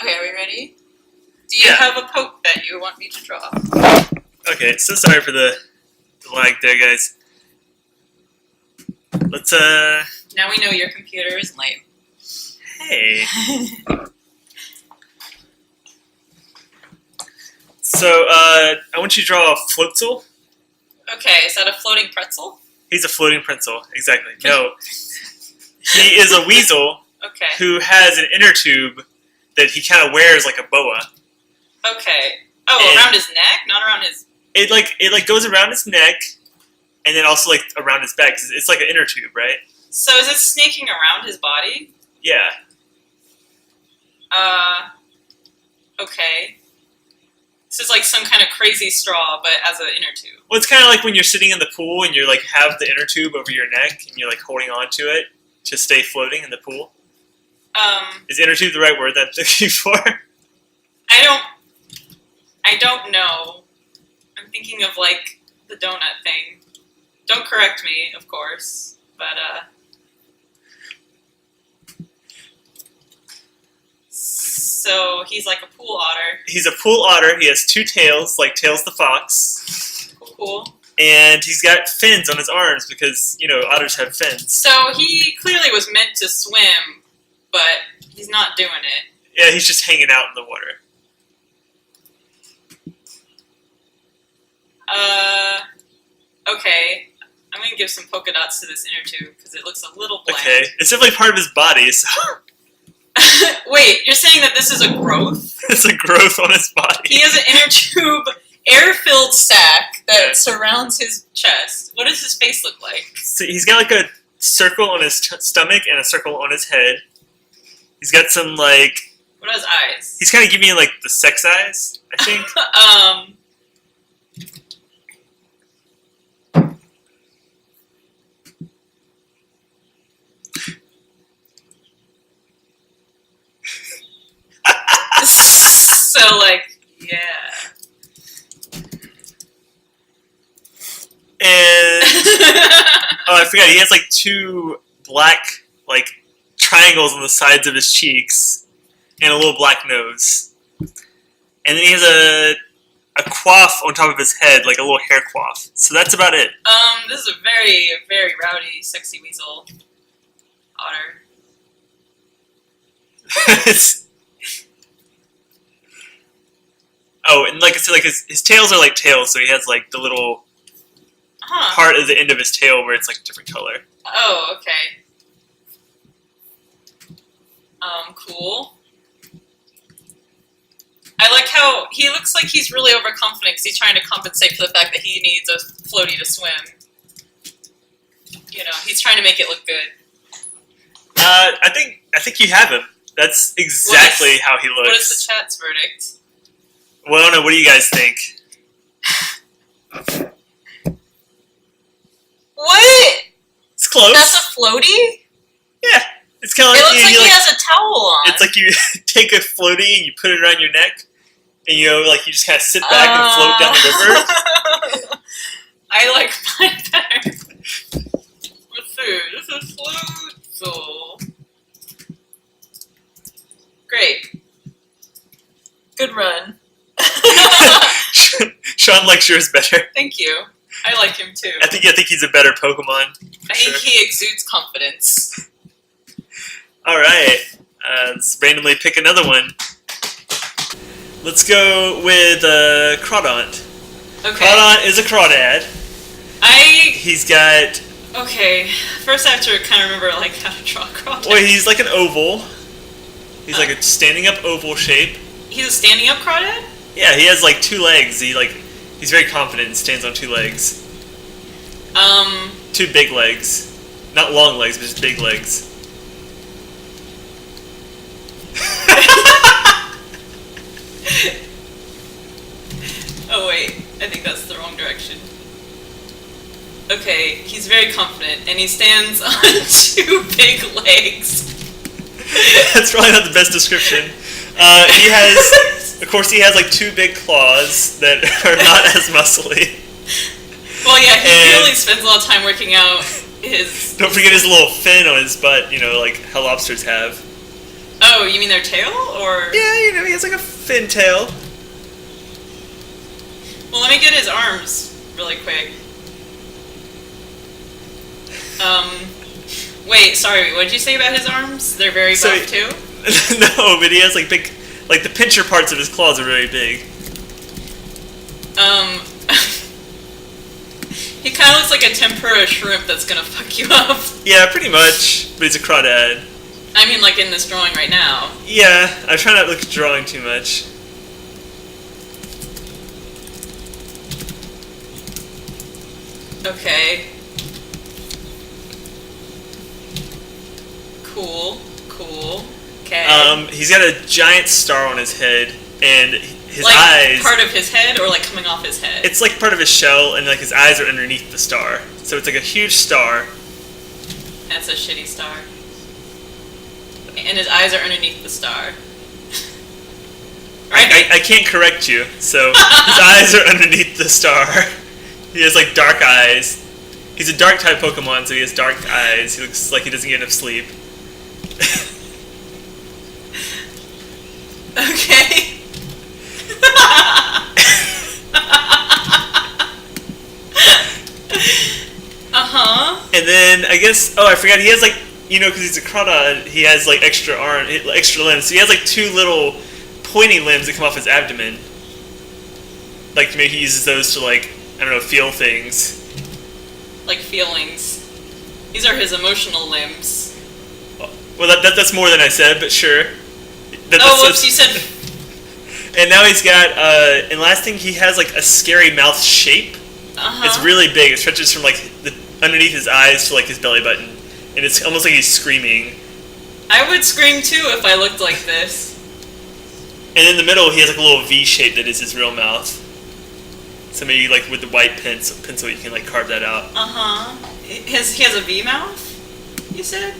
Okay, are we ready? Do you have a poke that you want me to draw? Okay, so sorry for the lag there, guys. Let's, Now we know your computer is lame. Hey. So, I want you to draw a Floatzel. Okay, is that a floating pretzel? He's a floating pretzel, exactly. No. He is a weasel who has an inner tube that he kind of wears like a boa. Okay. Oh, and around his neck? Not around his... It goes around his neck, and then also like around his back. It's like an inner tube, right? So is it snaking around his body? Yeah. Okay. This is like some kind of crazy straw, but as an inner tube. Well, it's kind of like when you're sitting in the pool and you're like have the inner tube over your neck and you're like holding on to it to stay floating in the pool. Is inner tube the right word that I'm looking for? I don't know. I'm thinking of like the donut thing. Don't correct me, of course, but so he's like a pool otter. He's a pool otter. He has two tails, like Tails the fox. Cool. And he's got fins on his arms because, you know, otters have fins. So he clearly was meant to swim, but he's not doing it. Yeah, he's just hanging out in the water. Okay. I'm going to give some polka dots to this inner tube because it looks a little bland. Okay. It's definitely part of his body, so... Wait, you're saying that this is a growth? It's a growth on his body. He has an inner tube, air-filled sac that surrounds his chest. What does his face look like? So he's got like a circle on his stomach and a circle on his head. He's got some like... What are his eyes? He's kind of giving me like the sex eyes, I think. So, like, yeah. And oh, I forgot. He has like two black like triangles on the sides of his cheeks, and a little black nose. And then he has a coif on top of his head, like a little hair coif. So that's about it. This is a very, very rowdy, sexy weasel otter. Oh, and like I said, like his tails are like tails, so he has like the little part at the end of his tail where it's like a different color. Oh, okay. Cool. I like how he looks like he's really overconfident because he's trying to compensate for the fact that he needs a floaty to swim. You know, he's trying to make it look good. I think you have him. That's exactly how he looks. What is the chat's verdict? Well, I don't know. What do you guys think? What? It's close. That's a floaty? Yeah. It's kind of like... It looks like he has a towel on. It's like you take a floaty and you put it around your neck, and you know, like you just kind of sit back and float down the river. I like mine better. Let's see. This is Floatzel. Great. Good run. Sean likes yours better. Thank you. I like him too. I think he's a better Pokemon. I think he exudes confidence. All right, let's randomly pick another one. Let's go with Crawdont. Okay. Crawdont is a crawdad. He's got... Okay, first I have to kind of remember like how to draw a crawdad. Well, he's like an oval. He's like a standing up oval shape. He's a standing up crawdad? Yeah, he has like two legs. He's very confident and stands on two legs. Two big legs. Not long legs, but just big legs. Oh wait, I think that's the wrong direction. Okay, he's very confident, and he stands on two big legs. That's probably not the best description. He has, of course, he has like two big claws that are not as muscly. Well, yeah, he really spends a lot of time working out his... Don't forget his little fin on his butt, you know, like how lobsters have. Oh, you mean their tail, or? Yeah, you know, he has like a fin tail. Well, let me get his arms really quick. Wait, sorry, what did you say about his arms? They're very buff too? No, but he has like big, like the pincher parts of his claws are very big. He kind of looks like a tempura shrimp that's gonna fuck you up. Yeah, pretty much, but he's a crawdad. I mean, like in this drawing right now. Yeah, I try not to look at drawing too much. Okay. Cool. Okay. He's got a giant star on his head, and his like eyes. part of his head, or like coming off his head? It's like part of his shell, and like his eyes are underneath the star. So it's like a huge star. That's a shitty star. And his eyes are underneath the star. Right? I can't correct you. So his eyes are underneath the star. He has like dark eyes. He's a dark type Pokemon, so he has dark eyes. He looks like he doesn't get enough sleep. Okay. And then I guess I forgot he has like because he's a Crawdad, he has like extra limbs. So he has like two little pointy limbs that come off his abdomen. Like maybe he uses those to like I don't know feel things. Like feelings. These are his emotional limbs. Well, that's more than I said, but sure. Whoops! You said. And now he's got and last thing he has like a scary mouth shape. It's really big. It stretches from like underneath his eyes to like his belly button, and it's almost like he's screaming. I would scream too if I looked like this. And in the middle, he has like a little V shape that is his real mouth. So maybe like with the white pencil, you can like carve that out. He has a V mouth. You said.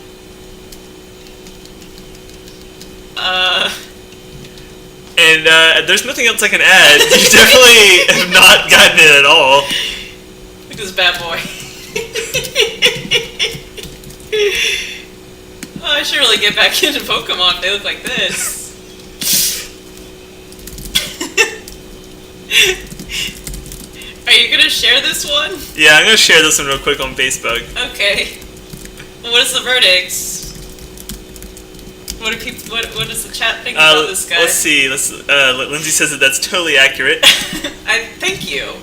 And there's nothing else I can add. You definitely have not gotten it at all. Look at this bad boy. Oh, I should really get back into Pokemon if they look like this. Are you gonna share this one? Yeah, I'm gonna share this one real quick on Facebook. Okay. Well, what is the verdict? What do people? What does the chat think about this guy? Let's see. Lindsay says that's totally accurate. I thank you.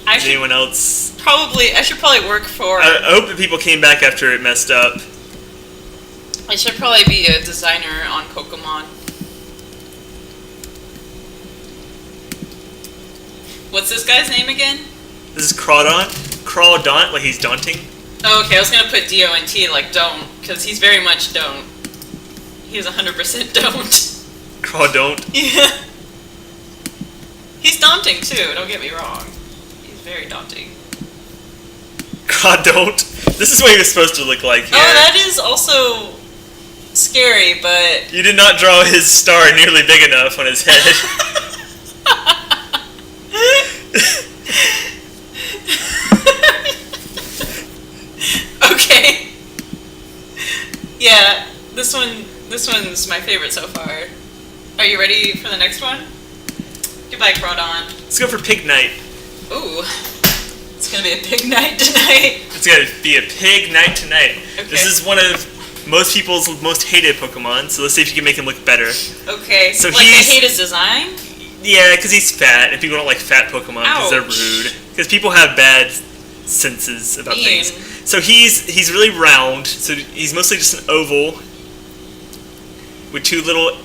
Anyone else? I should probably work for. I hope that people came back after it messed up. I should probably be a designer on Pokemon. What's this guy's name again? This is Crawdaunt, like he's daunting. Oh, okay, I was gonna put D-O-N-T like don't, because he's very much don't. He is 100% don't. Crawdaunt? Yeah. He's daunting too, don't get me wrong. He's very daunting. Crawdaunt? This is what he was supposed to look like here. Oh, that is also scary, but... You did not draw his star nearly big enough on his head. Okay. Yeah, this one's my favorite so far. Are you ready for the next one? Goodbye, Crawdaunt. Let's go for Pig Night. Ooh. It's gonna be a pig night tonight. It's gonna be a pig night tonight. Okay. This is one of most people's most hated Pokemon, so let's see if you can make him look better. Okay. So like they hate his design? Yeah, because he's fat, and people don't like fat Pokemon because they're rude. Because people have bad senses about things. So he's really round. So he's mostly just an oval with two little.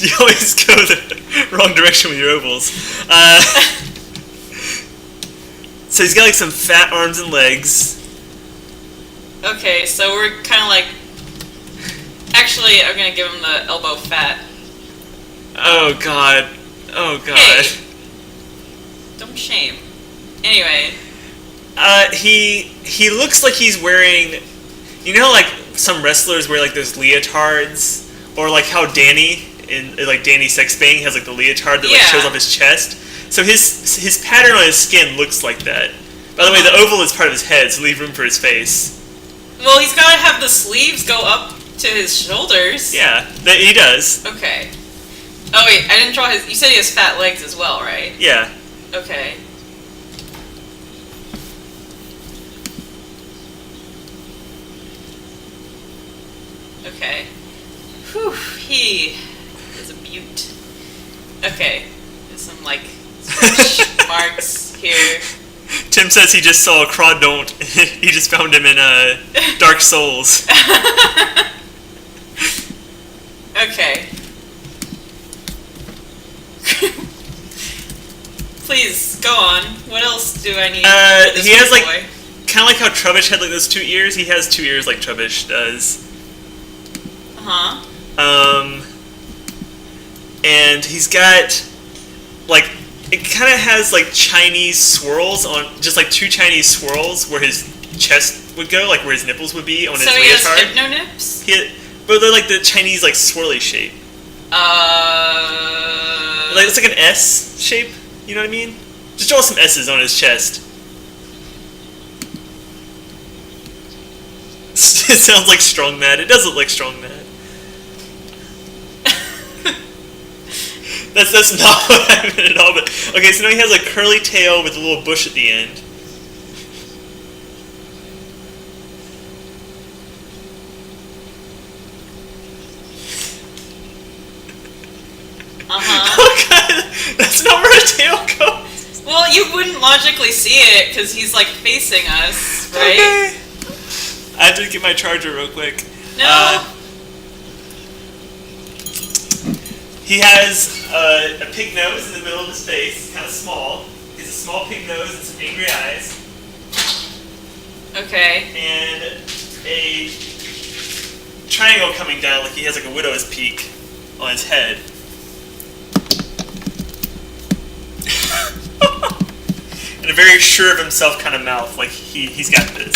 You always go the wrong direction with your ovals. So he's got like some fat arms and legs. Okay, so we're kind of like. Actually, I'm gonna give him the elbow fat. Oh god. Oh god. Hey, don't shame. Anyway. He looks like he's wearing. You know, like some wrestlers wear like those leotards, or like how Danny Danny Sexbang has like the leotard that like shows off his chest. So his pattern on his skin looks like that. By the way, the oval is part of his head, so leave room for his face. Well, he's gotta have the sleeves go up to his shoulders. Yeah, he does. Okay. Oh wait, I didn't draw his. You said he has fat legs as well, right? Yeah. Okay. Okay. Whew, he is a beaut. Okay. There's some, like, stretch marks here. Tim says he just saw a Crawdont. He just found him in Dark Souls. Okay. Please, go on. What else do I need for this he has, like, boy? kind of like how Trubbish had, like, those 2 ears. He has 2 ears like Trubbish does. Uh-huh. And he's got, like, it kind of has, like, Chinese swirls on, just, like, 2 Chinese swirls where his chest would go, like, where his nipples would be on his So leotard. he has hypno nips? But they're, like, the Chinese, like, swirly shape. Like, it's like an S shape, you know what I mean? Just draw some S's on his chest. It sounds like Strong Mad. It does look like Strong Mad. That's not what I meant at all, but... Okay, so now he has a curly tail with a little bush at the end. Uh-huh. Oh god, that's not where a tail goes. Well, you wouldn't logically see it, because he's, like, facing us, right? Okay. I have to get my charger real quick. No. He has a pig nose in the middle of his face, kind of small. He has a small pig nose and some angry eyes. Okay. And a triangle coming down, like he has like a widow's peak on his head. And a very sure of himself kind of mouth, like he's got this.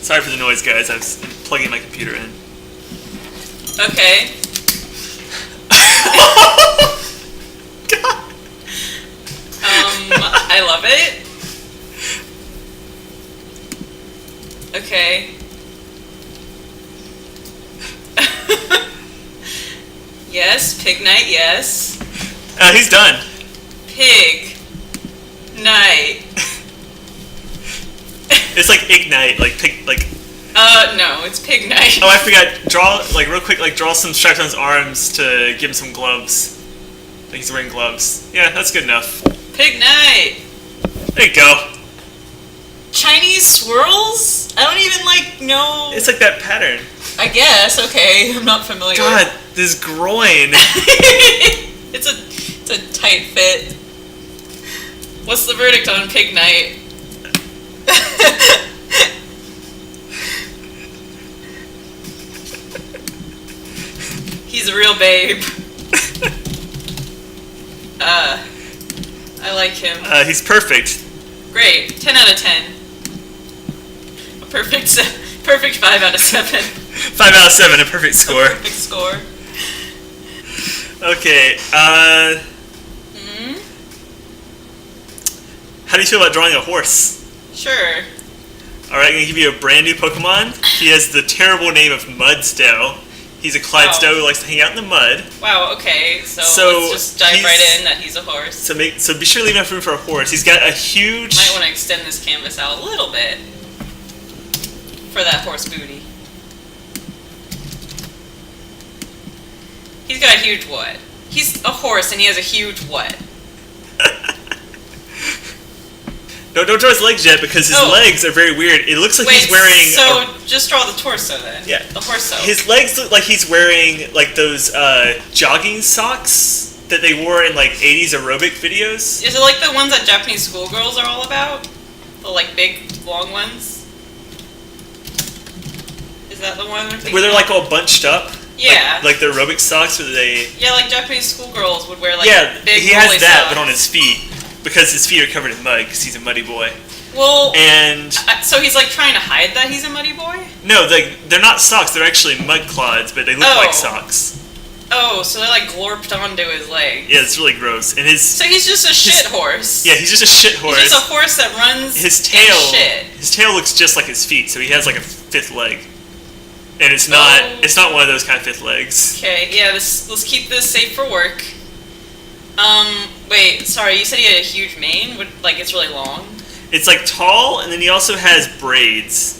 Sorry for the noise, guys. I was plugging my computer in. Okay. God. I love it. Okay. Yes, pig night, yes. He's done. Pig night. It's like ignite, like pig, like. No, it's pig night. Oh, I forgot. Draw, like, real quick, like, draw some stripes on his arms to give him some gloves. Like he's wearing gloves. Yeah, that's good enough. Pig night. There you go. Chinese swirls? I don't even, like, know. It's like that pattern. I guess, okay. I'm not familiar. God, this groin. It's a tight fit. What's the verdict on pig night? He's a real babe. I like him. He's perfect. Great. 10 out of 10. A perfect 5 out of 7. 5 out of 7, a perfect score. Perfect score. Okay, How do you feel about drawing a horse? Sure. Alright, I'm gonna give you a brand new Pokemon. He has the terrible name of Mudstow. He's a Clydesdale who likes to hang out in the mud. Wow, okay, so let's just dive right in that he's a horse. So be sure to leave enough room for a horse. He's got a huge... Might want to extend this canvas out a little bit for that horse booty. He's got a huge what? He's a horse and he has a huge what? No, don't draw his legs yet because his legs are very weird. It looks like he's wearing... So just draw the torso then. Yeah. The horse. His legs look like he's wearing like those jogging socks that they wore in like 80s aerobic videos. Is it like the ones that Japanese schoolgirls are all about? The like big, long ones? Is that the one? Where they're like all bunched up? Yeah. Like the aerobic socks where they... Yeah, like Japanese schoolgirls would wear like big he has that, socks. but on his feet. Because his feet are covered in mud because he's a muddy boy. Well, and so he's like trying to hide that he's a muddy boy? No, they're not socks. They're actually mud clods, but they look like socks. Oh, so they like glorped onto his leg. Yeah, it's really gross. And So he's just a shit horse. Yeah, he's just a shit horse. He's just a horse that runs. His tail. And shit. His tail looks just like his feet, so he has like a fifth leg. And it's not. Oh. It's not one of those kind of fifth legs. Okay, yeah. Let's keep this safe for work. Wait. Sorry, you said he had a huge mane. Like it's really long. It's like tall, and then he also has braids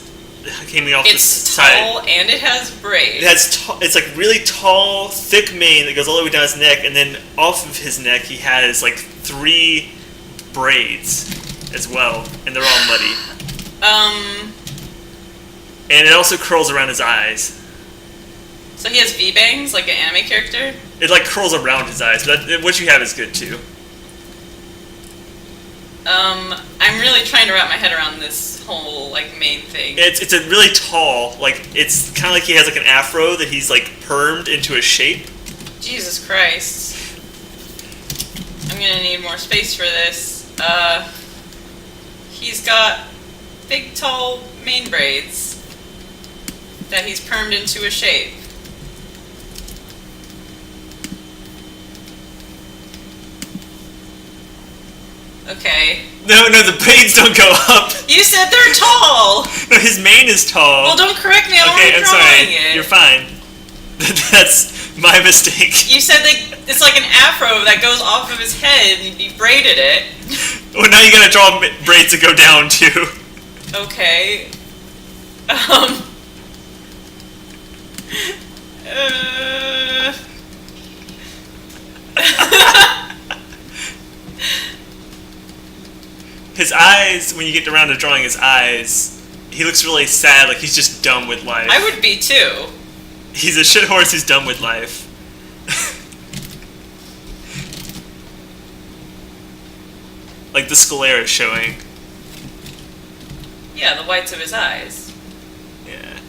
coming off the side. It's tall and it has braids. It's like really tall, thick mane that goes all the way down his neck, and then off of his neck he has like 3 braids as well, and they're all muddy. And it also curls around his eyes. So he has V-bangs like an anime character? It like curls around his eyes, but what you have is good too. I'm really trying to wrap my head around this whole like main thing. It's a really tall, like it's kind of like he has like an afro that he's like permed into a shape. Jesus Christ. I'm gonna need more space for this. He's got big tall mane braids that he's permed into a shape. Okay. No, the braids don't go up. You said they're tall! No, his mane is tall. Well, don't correct me, I'm I'm sorry. it. You're fine. That's my mistake. You said it's like an afro that goes off of his head and you braided it. Well, now you gotta draw braids that go down too. Okay. His eyes, when you get around to drawing his eyes, he looks really sad, like he's just done with life. I would be too. He's a shit horse who's done with life. Like the sclera is showing. Yeah, the whites of his eyes. Yeah.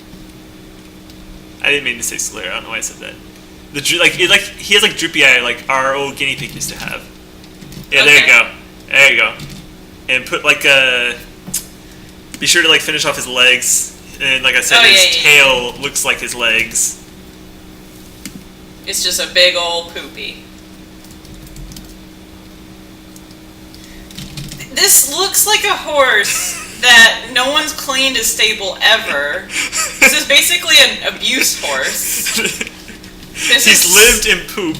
I didn't mean to say sclera, I don't know why I said that. He has like droopy eye like our old guinea pig used to have. Yeah, Okay. there you go. There you go. And put like a... Be sure to like finish off his legs. And like I said, his tail looks like his legs. It's just a big old poopy. This looks like a horse that no one's cleaned his stable ever. This is basically an abuse horse. He's lived in poop,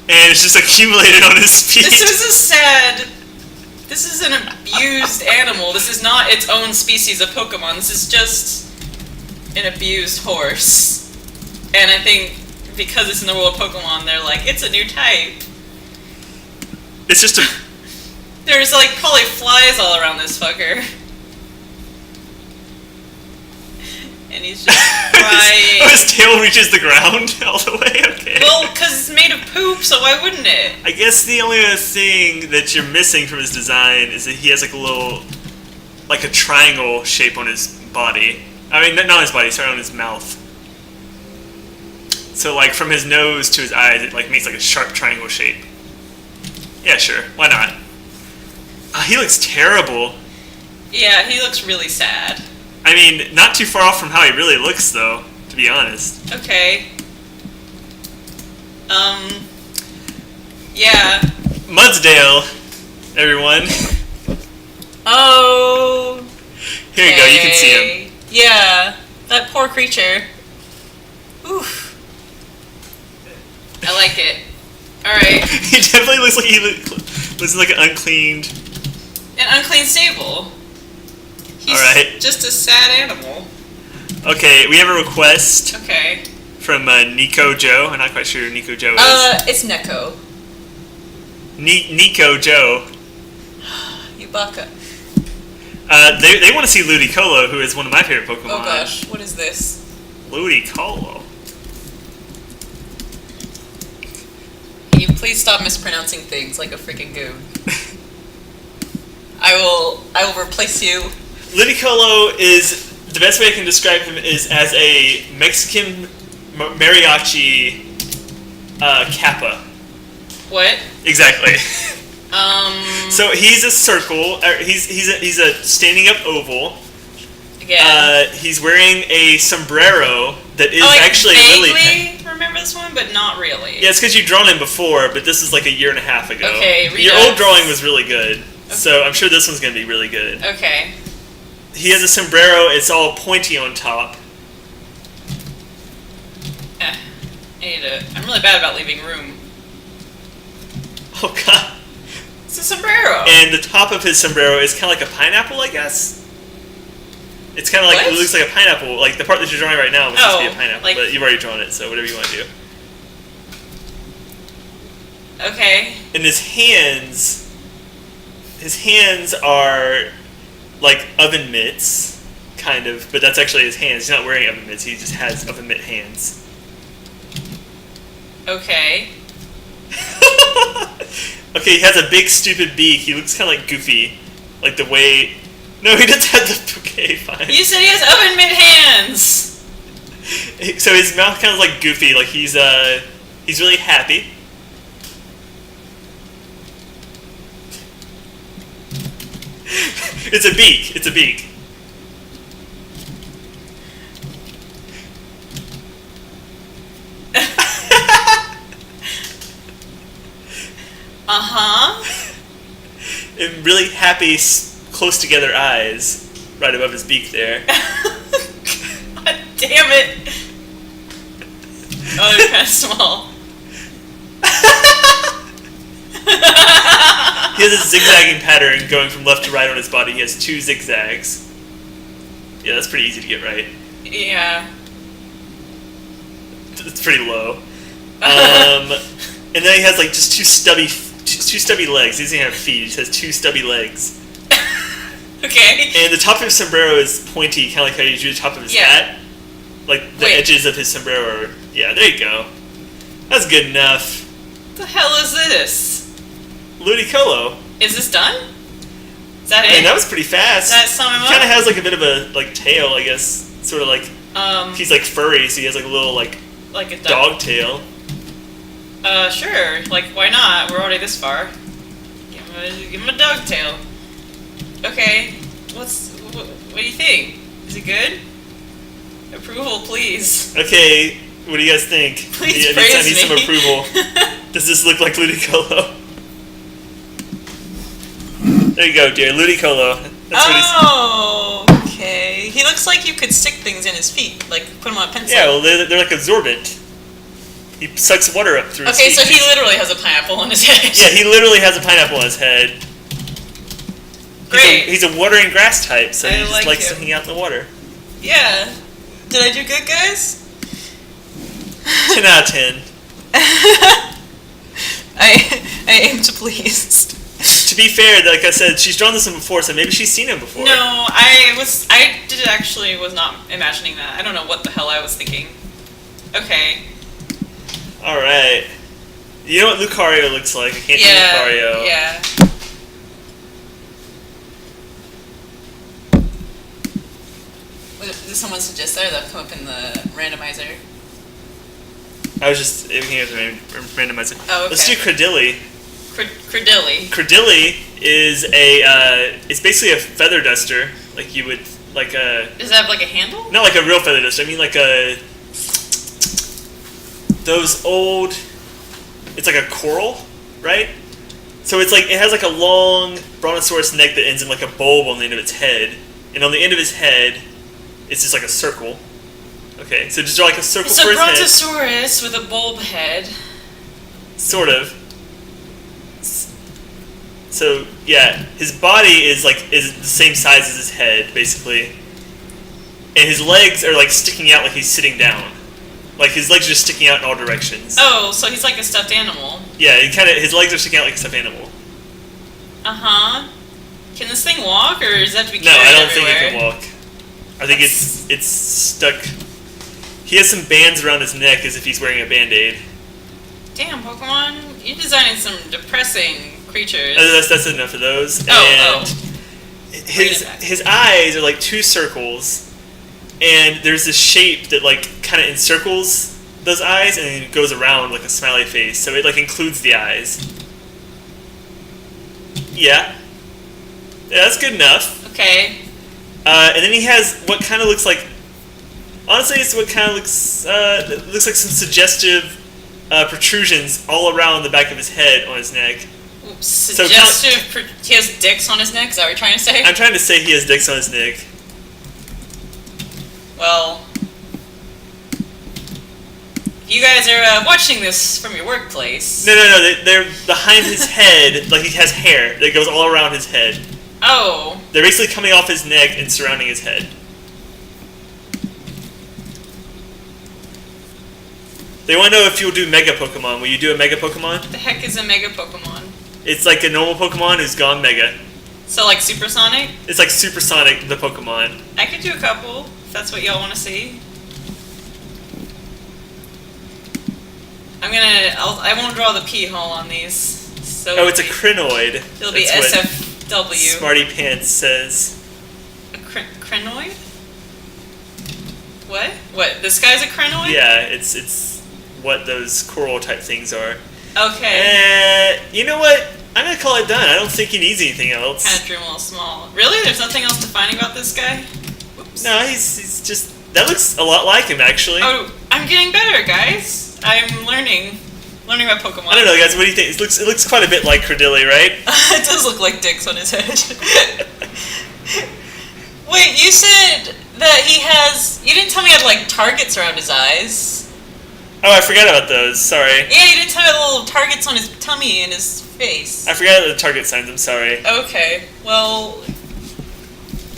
and it's just accumulated on his feet. This is an abused animal. This is not its own species of Pokemon. This is just an abused horse. And I think because it's in the world of Pokemon, they're like, it's a new type. It's just a... There's like probably flies all around this fucker. And he's just crying. Oh, his tail reaches the ground all the way? Okay. Well, because it's made of poop, so why wouldn't it? I guess the only other thing that you're missing from his design is that he has like a little... like a triangle shape on his body. I mean, not on his body, sorry, on his mouth. So like from his nose to his eyes, it like makes like a sharp triangle shape. Yeah, sure. Why not? He looks terrible. Yeah, he looks really sad. I mean, not too far off from how he really looks, though, to be honest. Okay. Yeah. Mudsdale, everyone. Oh. Here you go, you can see him. Yeah, that poor creature. Oof. I like it. Alright. He definitely looks like looks like an uncleaned... An unclean stable. He's Alright. just a sad animal. Okay, we have a request Okay. from Nico Joe. I'm not quite sure who Nico Joe is. It's Neko. Nico Joe. You baka. They want to see Ludicolo, who is one of my favorite Pokemon. Oh gosh, what is this? Ludicolo. Can you please stop mispronouncing things like a freaking goon? I will replace you. Ludicolo is, the best way I can describe him is as a Mexican mariachi kappa. What? Exactly. So he's a circle. He's a standing up oval. Yeah. He's wearing a sombrero that is like actually a lily vaguely pad. remember this one, but not really. Yeah, it's because you've drawn him before, but this is like a year and a half ago. Okay, Your old drawing was really good, so I'm sure this one's going to be really good. Okay. He has a sombrero. It's all pointy on top. I'm really bad about leaving room. Oh, God. It's a sombrero. And the top of his sombrero is kind of like a pineapple, I guess. It's kind of like, What? it looks like a pineapple. Like, the part that you're drawing right now was supposed to be a pineapple, like- but you've already drawn it, so whatever you want to do. Okay. And his hands are like oven mitts, kind of, but that's actually his hands. He's not wearing oven mitts, he just has oven mitt hands. Okay. Okay, he has a big stupid beak. He looks kind of like Goofy. Like the way... No, he doesn't have the... Okay, fine. You said he has oven mitt hands! So his mouth kind of like Goofy, like he's really happy. It's a beak. It's a beak. Uh-huh. And really happy, close together eyes right above his beak there. God damn it. Oh, they're kind of small. He has a zigzagging pattern going from left to right on his body. He has 2 zigzags. Yeah, that's pretty easy to get right. Yeah. It's pretty low. And then he has like just two stubby legs. He doesn't even have feet. He just has 2 stubby legs. Okay. And the top of his sombrero is pointy, kind of like how you drew the top of his hat. Like the edges of his sombrero are... Yeah, there you go. That's good enough. What the hell is this? Ludicolo. Is this done? Is that it? And that was pretty fast. That sum him He kind of up? has like a bit of a like tail, I guess. Sort of like... He's like furry, so he has like a little like a dog tail. Sure. Like, why not? We're already this far. Give him a dog tail. Okay. What do you think? Is it good? Approval, please. Okay, what do you guys think? Please I praise need some me. approval. Does this look like Ludicolo? There you go, dear. Ludicolo. That's what okay. He looks like you could stick things in his feet, like put him on a pencil. Yeah, well, they're like absorbent. He sucks water up through his feet. Okay, so he literally has a pineapple on his head. Yeah, he literally has a pineapple on his head. Great. He's a water and grass type, so he just like likes to him. hang out in the water. Yeah. Did I do good, guys? 10 out of 10. I aim to please. To be fair, like I said, she's drawn this one before, so maybe she's seen him before. No, was not imagining that. I don't know what the hell I was thinking. Okay. Alright. You know what Lucario looks like? I can't do Lucario. Yeah. Did someone suggest that, or that'll come up in the randomizer? I was just looking at the randomizer. Oh, okay. Let's do Credilli. Credilli. Credilli is it's basically a feather duster, like you would, like a... Does that have like a handle? Not like a real feather duster, I mean like a... Those old... It's like a coral, right? So it's like, it has like a long brontosaurus neck that ends in like a bulb on the end of its head. And on the end of his head, it's just like a circle. Okay, so just draw like a circle it's for his head. It's a brontosaurus with a bulb head. Sort of. So yeah, his body is the same size as his head, basically, and his legs are like sticking out like he's sitting down. Like his legs are just sticking out in all directions. Oh, so he's like a stuffed animal. Yeah, his legs are sticking out like a stuffed animal. Uh-huh. Can this thing walk, or does that have to be No, carried I don't everywhere? think it can walk. I think it's stuck. He has some bands around his neck as if he's wearing a Band-Aid. Damn, Pokemon, you're designing some depressing creatures. That's enough of those. Oh. His eyes are like 2 circles, and there's this shape that like kind of encircles those eyes and it goes around like a smiley face, so it like includes the eyes. Yeah, that's good enough. Okay. And then he has what kind of looks like Honestly, it's what kind of looks it looks like some suggestive protrusions all around the back of his head on his neck. Oops, suggestive. He has dicks on his neck. Is that what you're trying to say? I'm trying to say he has dicks on his neck. Well, if you guys are watching this from your workplace. No, they're behind his head. Like he has hair that goes all around his head. Oh. They're basically coming off his neck and surrounding his head. They want to know if you'll do Mega Pokemon. Will you do a Mega Pokemon? What the heck is a Mega Pokemon? It's like a normal Pokemon who's gone Mega. So like Supersonic? It's like Supersonic, the Pokemon. I could do a couple, if that's what y'all want to see. I won't draw the P hole on these. So oh, it's a Crinoid. It'll be SFW. Smarty Pants says. A Crinoid? What? What? This guy's a Crinoid? Yeah, it's what those coral type things are. Okay. You know what? I'm gonna call it done. I don't think he needs anything else. Kind of drew him a little small. Really? There's nothing else defining about this guy? Whoops. No, he's just... That looks a lot like him, actually. Oh, I'm getting better, guys. I'm learning about Pokemon. I don't know, guys. What do you think? It looks quite a bit like Credilli, right? It does look like dicks on his head. Wait, you said that he has... You didn't tell me he had, like, targets around his eyes. Oh, I forgot about those. Sorry. Yeah, you didn't tell me the little targets on his tummy and his face. I forgot about the target signs. I'm sorry. Okay. Well...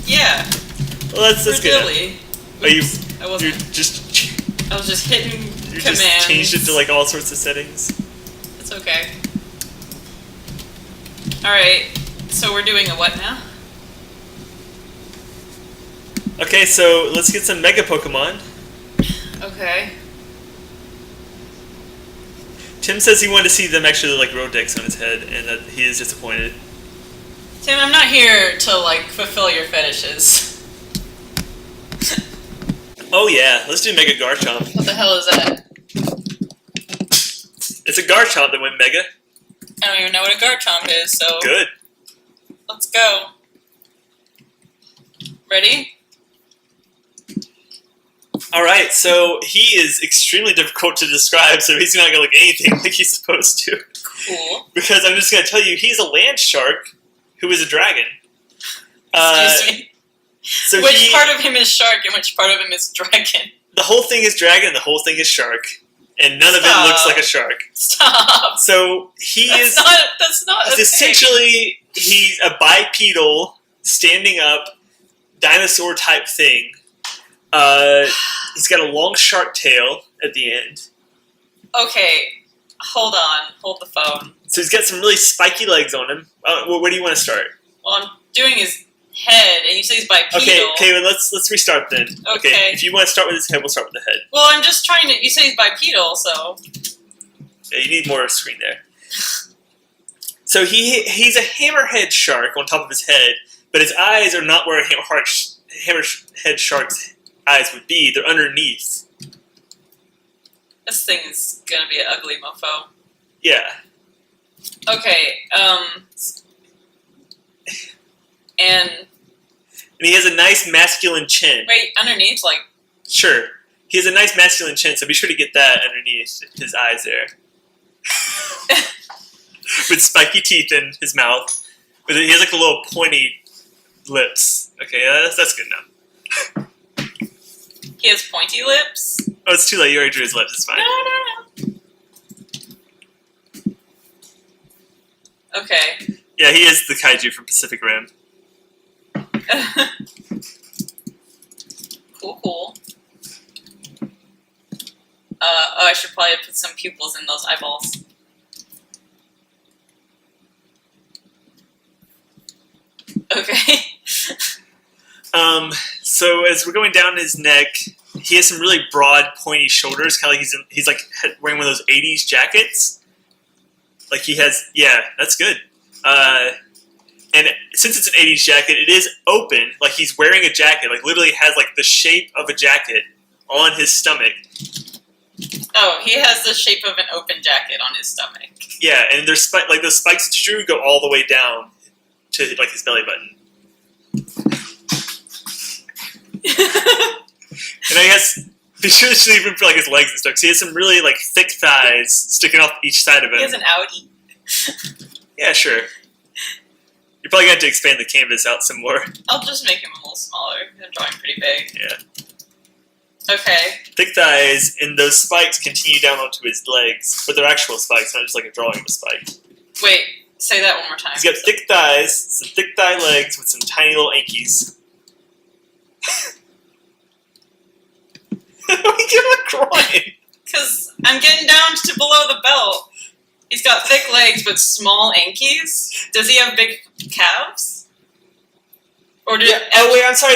Yeah. Well, that's good. Really. Are you... I wasn't... I was just hitting commands. Just changed it to, like, all sorts of settings. It's okay. Alright. So we're doing a what now? Okay, so let's get some Mega Pokemon. Okay. Tim says he wanted to see them actually like grow dicks on his head, and that he is disappointed. Tim, I'm not here to like fulfill your fetishes. Oh yeah, let's do mega-garchomp. What the hell is that? It's a Garchomp that went Mega. I don't even know what a Garchomp is, so... Good. Let's go. Ready? Alright, so he is extremely difficult to describe, so he's not going to look anything like he's supposed to. Cool. Because I'm just going to tell you, he's a land shark who is a dragon. Excuse me. So which part of him is shark and which part of him is dragon? The whole thing is dragon, the whole thing is shark. And none of it looks like a shark. Stop. So that's not essentially, he's a bipedal, standing up, dinosaur type thing. He's got a long shark tail at the end. Okay, hold on. Hold the phone. So he's got some really spiky legs on him. Where do you want to start? Well, I'm doing his head, and you say he's bipedal. Okay, well, let's restart then. Okay. If you want to start with his head, we'll start with the head. Well, I'm just trying to... You say he's bipedal, so... Yeah, you need more screen there. So he's a hammerhead shark on top of his head, but his eyes are not where a hammerhead shark's eyes would be. They're underneath. This thing is gonna be an ugly mofo. Yeah. Okay, and he has a nice masculine chin. Wait, underneath, like... Sure. He has a nice masculine chin, so be sure to get that underneath his eyes there. With spiky teeth in his mouth. He has like a little pointy lips. Okay, that's good enough. He has pointy lips? Oh, it's too late. You already drew his lips. It's fine. No. Okay. Yeah, he is the kaiju from Pacific Rim. Cool. I should probably put some pupils in those eyeballs. Okay. So as we're going down his neck, he has some really broad, pointy shoulders, kind of like he's like wearing one of those 80s jackets. Like he has, yeah, that's good. And since it's an 80s jacket, it is open, like he's wearing a jacket, like literally has like the shape of a jacket on his stomach. Oh, he has the shape of an open jacket on his stomach. Yeah, and there's like those spikes that you drew go all the way down to like his belly button. And know, he shouldn't even for like his legs and stuff. 'Cause he has some really like thick thighs sticking off each side of him. He has an Audi. Yeah, sure. You're probably gonna have to expand the canvas out some more. I'll just make him a little smaller. I'm drawing pretty big. Yeah. Okay. Thick thighs, and those spikes continue down onto his legs, but they're actual spikes, not just like a drawing of a spike. Wait, say that one more time. He's got thick thighs, some thick thigh legs with some tiny little ankies. Why are you giving a groin? Because I'm getting down to below the belt. He's got thick legs but small ankies. Does he have big calves? Or did? Yeah. Oh wait, I'm sorry.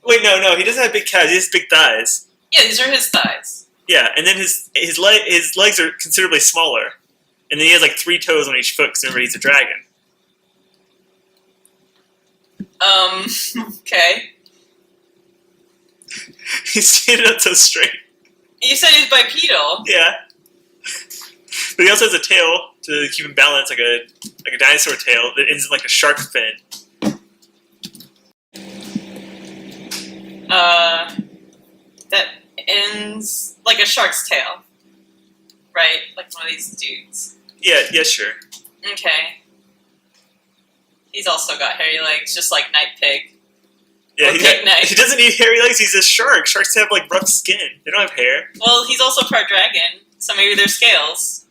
Wait, no, he doesn't have big calves. He has big thighs. Yeah, these are his thighs. Yeah, and then his legs are considerably smaller, and then he has like 3 toes on each foot. Because remember, he's a dragon. Okay. He's standing up so straight. You said he's bipedal. Yeah. But he also has a tail to keep him balanced, like a dinosaur tail that ends in like a shark fin. That ends like a shark's tail. Right? Like one of these dudes. Yeah, sure. Okay. He's also got hairy legs, just like Night Pig. Yeah, Night. he doesn't need hairy legs, he's a shark. Sharks have like rough skin. They don't have hair. Well, he's also part dragon, so maybe they're scales.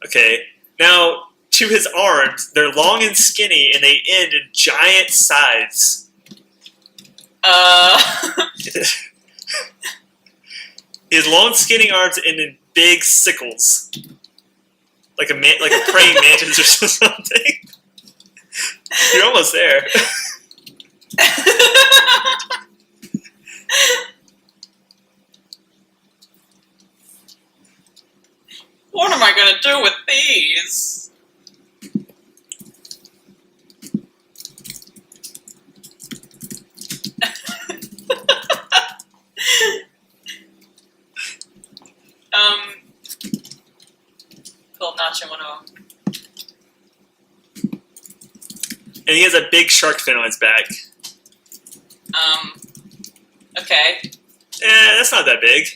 Okay. Now, to his arms, they're long and skinny, and they end in giant scythes. His long, skinny arms end in big sickles, like a praying mantis or something. You're almost there. What am I gonna do with these? Cool, Nacho 101. And he has a big shark fin on his back. Okay. That's not that big.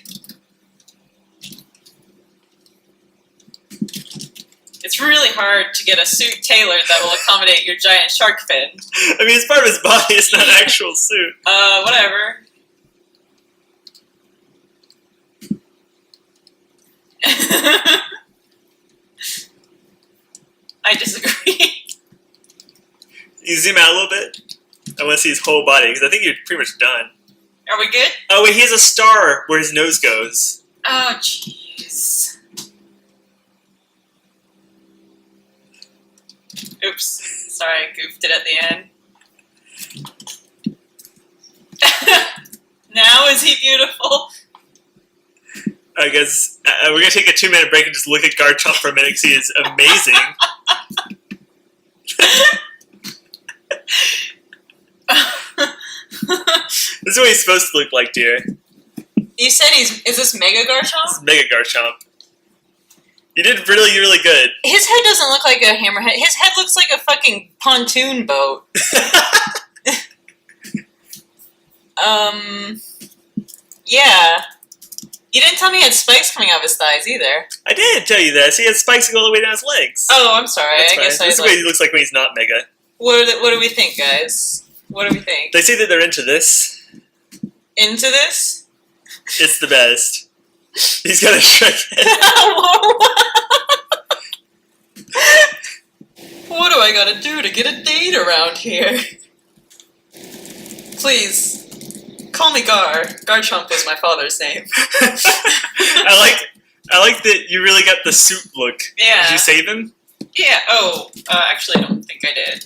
It's really hard to get a suit tailored that will accommodate your giant shark fin. I mean, it's part of his body, it's not an actual suit. Whatever. I disagree. You zoom out a little bit? I want to see his whole body, because I think you're pretty much done. Are we good? Oh, wait, he has a star where his nose goes. Oh, jeez. Oops. Sorry, I goofed it at the end. Now is he beautiful? I guess we're going to take a 2-minute break and just look at Garchomp for a minute because he is amazing. This is what he's supposed to look like, dear. You said is this mega-garchomp? This is mega-garchomp. You did really, really good. His head doesn't look like a hammerhead. His head looks like a fucking pontoon boat. Yeah. You didn't tell me he had spikes coming out of his thighs either. I did tell you that. See, he had spikes that go all the way down his legs. Oh, I'm sorry. That's I fine. guess This is what he looks like when he's not mega. What do we think, guys? What do we think? They say that they're into this. Into this? It's the best. He's got a Shrek head. What do I gotta do to get a date around here? Please, call me Gar. Garchomp was my father's name. I like that you really got the suit look. Yeah. Did you save him? Yeah. Oh, actually, I don't think I did.